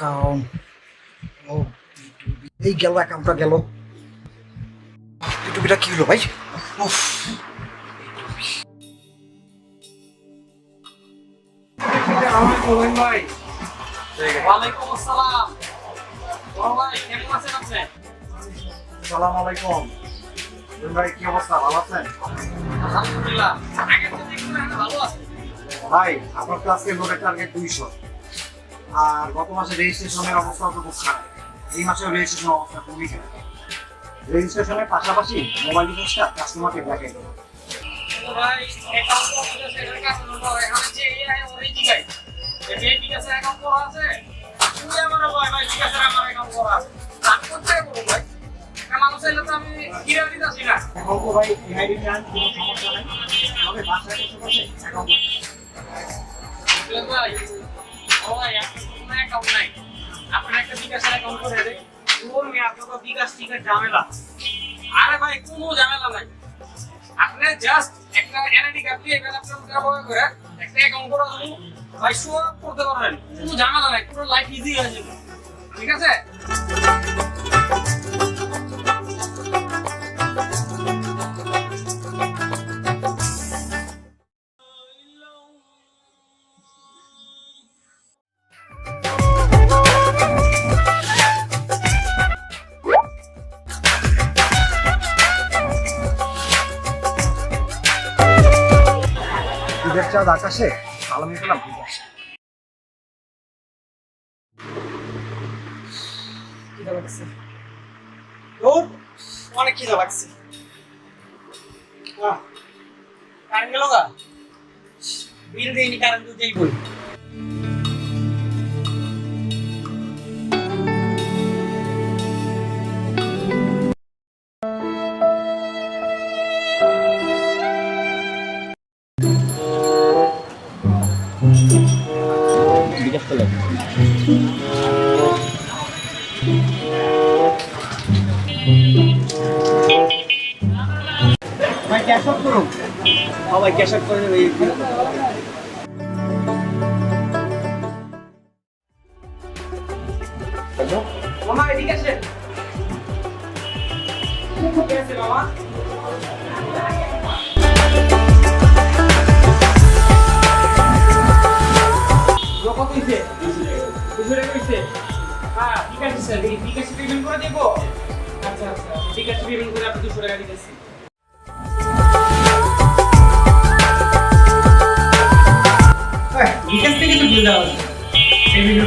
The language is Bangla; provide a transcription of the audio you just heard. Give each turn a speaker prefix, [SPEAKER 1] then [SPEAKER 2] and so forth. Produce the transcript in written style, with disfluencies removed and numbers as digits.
[SPEAKER 1] অ্যাকাউন্ট ও এই গেল, অ্যাকাউন্টটা গেল। বিটুবিটা কি হলো ভাই? উফ,
[SPEAKER 2] ভাই ওয়ালাইকুম আসসালাম। ভাই কেমন আছেন আপনি?
[SPEAKER 1] আসসালামু আলাইকুম ভাই, কি অবস্থা? ভালো আছেন?
[SPEAKER 2] আলহামদুলিল্লাহ, আগের থেকে একটু ভালো আছি।
[SPEAKER 1] ভাই আপনার তো আজকে লোডের টার্গেট 200, আর গত মাসে রেজিস্ট্রেশনের অবস্থা তো খুব খারাপ। এই মাসেও রেজিস্ট্রেশনের অবস্থা খুবই খারাপ। রেজিস্ট্রেশনের পাশাপাশি মোবাইল রিচার্জটা কাস্টমারকে দেখাই দেবে।
[SPEAKER 2] ভাই অ্যাকাউন্ট তো আছে, সেটার কাছে তো এখানে যে এআই অরিজিনাল গাই এই ঠিক আছে, অ্যাকাউন্ট করা আছে। তুমি আমার ভাই ঠিক আছে, আমার অ্যাকাউন্ট করা আছে। আমি কোথায় করব ভাই? মানুষ এলে তো আমি কিনে দিতেছি না।
[SPEAKER 1] এখন তো ভাই এআইডি চান, কোনো সমস্যা নাই, তবে বাসায় বসে বসে অ্যাকাউন্ট
[SPEAKER 2] ভাই ও ভাই আপনার কোনো অ্যাকাউন্ট নাই, আপনার একটা বিকাশের অ্যাকাউন্ট করে দেন। ওর মেয়ে আপনার তো বিকাশ টিকার ঝামেলা। আরে ভাই কোনো ঝামেলা নাই, আপনি জাস্ট একটা এনআইডি কার্ড দিয়ে এখানে আপনার ব্যবহার করে একটা অ্যাকাউন্ট করে দেবো ভাই, শো আপ করতে পারবেন। কোনো ঝামেলা নাই, পুরো লাইফ ইজি হয়ে যাবে। ঠিক আছে?
[SPEAKER 1] ঈদের চাঁদ আকাশে সালামি পেলাম বিকাশে।
[SPEAKER 2] খিদা লাগছে, দৌড়, অনেক খিদা লাগছে। কারেন্ট গেল গা, বিল দিইনি, কারেন্ট দিতেই বই।
[SPEAKER 3] বিকাশ করলেন
[SPEAKER 1] ভাই ক্যাশ আউট করুন।
[SPEAKER 3] সবাই ক্যাশ আউট করে দেবে।
[SPEAKER 2] মামা এদিকে আসেন। ঠিক আছে মামা, কত হইছে? 200 টাকা হইছে। হ্যাঁ ঠিক আছে স্যার, এই বিকাশে পেমেন্ট করে দেবো। আচ্ছা আচ্ছা, বিকাশে পেমেন্ট করে আপনি 200 টাকা দিতেছি। বিকাশ থেকে তো বিল দেওয়া হচ্ছে। এই ভিডিও